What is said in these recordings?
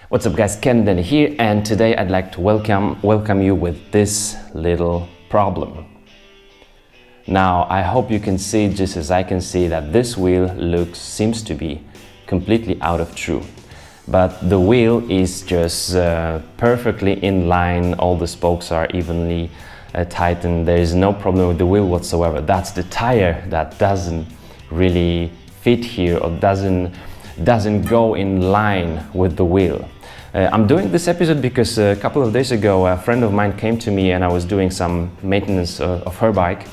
What's up guys, Ken here, and today I'd like to welcome you with this little problem. Now I hope you can see, just as I can see, that this wheel seems to be completely out of true. But the wheel is just perfectly in line, all the spokes are evenly tightened, there is no problem with the wheel whatsoever. That's the tire that doesn't really fit here or doesn't go in line with the wheel. I'm doing this episode because a couple of days ago a friend of mine came to me and I was doing some maintenance of her bike,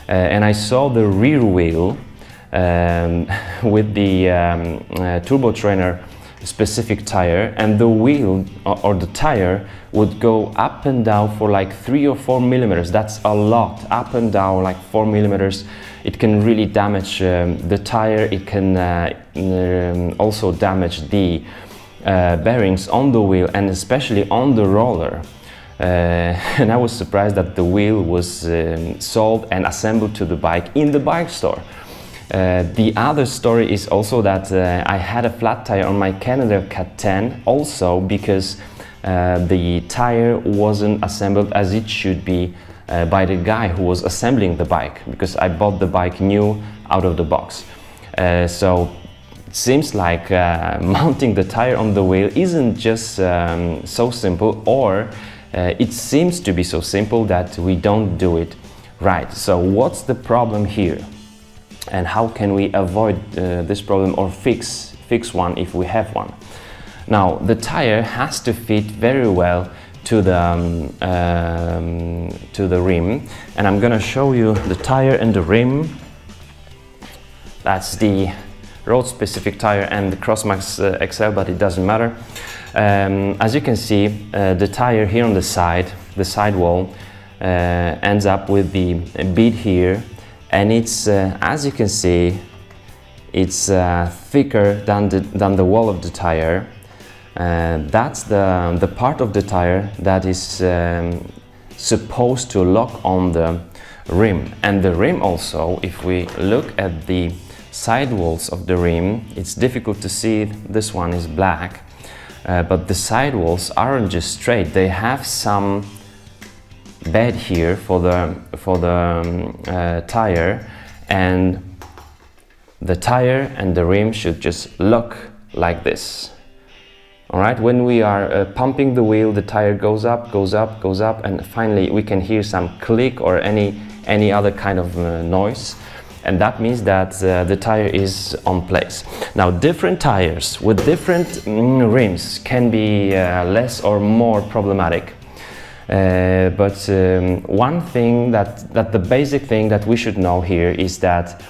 and I saw the rear wheel with the turbo trainer specific tire, and the wheel or the tire would go up and down for like 3 or 4 millimeters. That's a lot, up and down like 4 millimeters. It can really damage the tire. It can also damage the bearings on the wheel and especially on the roller. And I was surprised that the wheel was sold and assembled to the bike in the bike store. The other story is also that I had a flat tire on my Cannondale Cat 10 also because the tire wasn't assembled as it should be by the guy who was assembling the bike, because I bought the bike new out of the box. So it seems like mounting the tire on the wheel isn't just so simple, or it seems to be so simple that we don't do it right. So what's the problem here? And how can we avoid this problem or fix one if we have one? Now, the tire has to fit very well to the rim, and I'm gonna show you the tire and the rim. That's the road-specific tire and the Crossmax XL, but it doesn't matter. As you can see, the tire here on the sidewall ends up with the bead here. And it's, as you can see, it's thicker than the wall of the tire. That's the part of the tire that is supposed to lock on the rim. And the rim also, if we look at the sidewalls of the rim, it's difficult to see. This one is black, but the sidewalls aren't just straight. They have some bed here for the tire, and the tire and the rim should just look like this. All right, when we are pumping the wheel, the tire goes up, goes up, goes up, and finally we can hear some click or any other kind of noise, and that means that the tire is on place. Now, different tires with different rims can be less or more problematic. But one thing that the basic thing that we should know here is that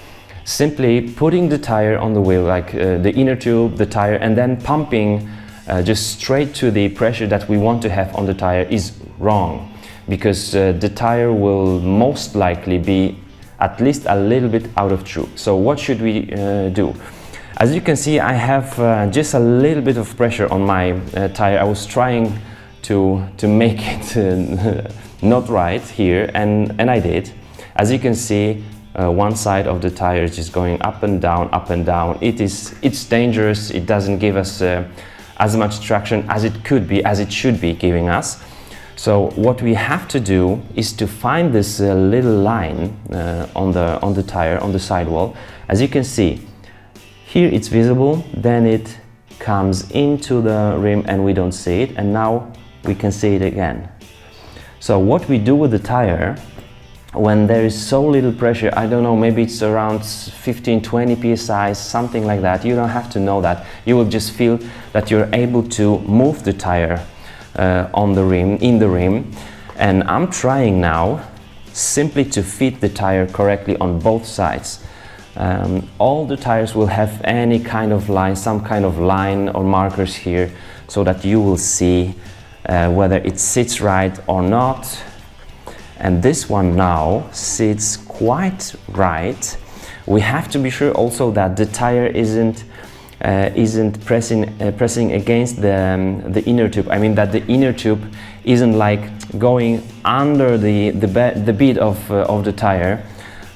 simply putting the tire on the wheel, like the inner tube, the tire, and then pumping just straight to the pressure that we want to have on the tire is wrong, because the tire will most likely be at least a little bit out of true. So what should we do? As you can see, I have just a little bit of pressure on my tire. I was trying to make it not right here, and I did. As you can see, one side of the tire is just going up and down, up and down. It's dangerous. It doesn't give us as much traction as it could be, as it should be giving us. So what we have to do is to find this little line on the tire, on the sidewall. As you can see, here it's visible, then it comes into the rim and we don't see it, and now we can see it again. So what we do with the tire, when there is so little pressure, I don't know, maybe it's around 15-20 psi, something like that. You don't have to know that. You will just feel that you're able to move the tire on the rim, in the rim. And I'm trying now simply to fit the tire correctly on both sides. All the tires will have any kind of line, some kind of line or markers here, so that you will see whether it sits right or not. And this one now sits quite right. We have to be sure also that the tire isn't pressing against the inner tube. I mean that the inner tube isn't like going under the bed of the tire.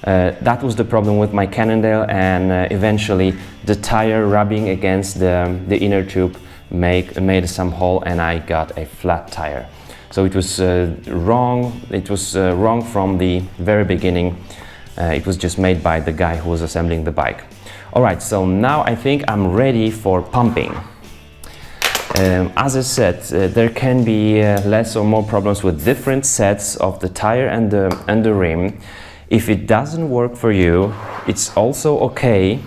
That was the problem with my Cannondale, and eventually the tire rubbing against the inner tube made some hole and I got a flat tire. So it was wrong. It was wrong from the very beginning. It was just made by the guy who was assembling the bike. All right, so now I think I'm ready for pumping. As I said, there can be less or more problems with different sets of the tire and the rim. If it doesn't work for you, it's also okay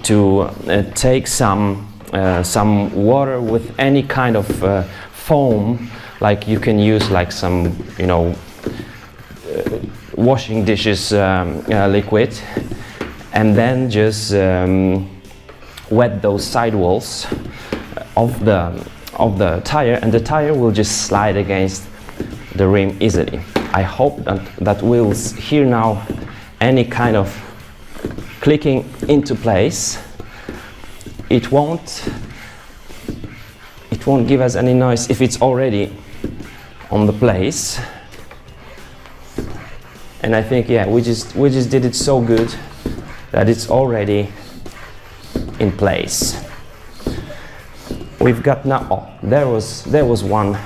to take some water with any kind of foam, like you can use like some, you know, washing dishes liquid, and then just wet those sidewalls of the tire, and the tire will just slide against the rim easily. I hope that we'll hear now any kind of clicking into place. It won't give us any noise if it's already on the place. And I think, yeah, we just did it so good that it's already in place. We've got now, oh, there was one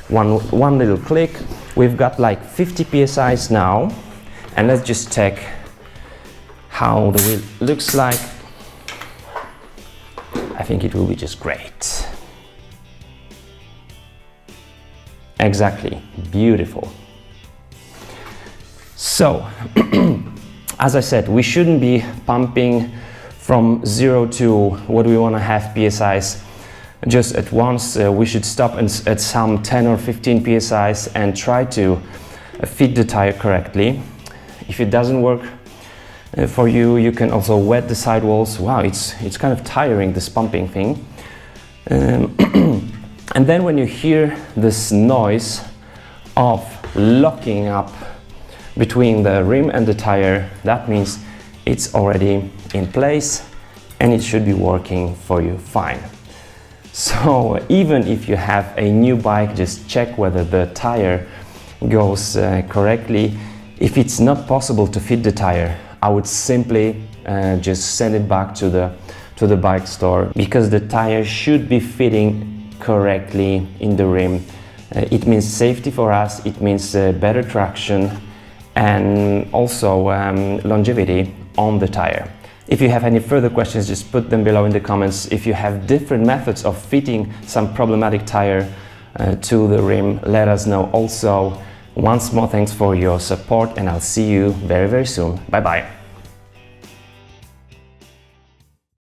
little click. We've got like 50 psi now, and let's just check how the wheel looks like. I think it will be just great. Exactly, beautiful. So, as I said, we shouldn't be pumping from 0 to what we want to have psi's just at once. We should stop at some 10 or 15 psi's and try to fit the tire correctly. If it doesn't work for you, you can also wet the sidewalls. Wow, it's kind of tiring, this pumping thing. And then when you hear this noise of locking up between the rim and the tire, that means it's already in place and it should be working for you fine. So even if you have a new bike, just check whether the tire goes correctly. If it's not possible to fit the tire, I would simply just send it back to the bike store, because the tire should be fitting correctly in the rim. It means safety for us, it means better traction and also longevity on the tire. If you have any further questions, just put them below in the comments. If you have different methods of fitting some problematic tire to the rim, let us know also. Once more, thanks for your support, and I'll see you very, very soon. Bye bye.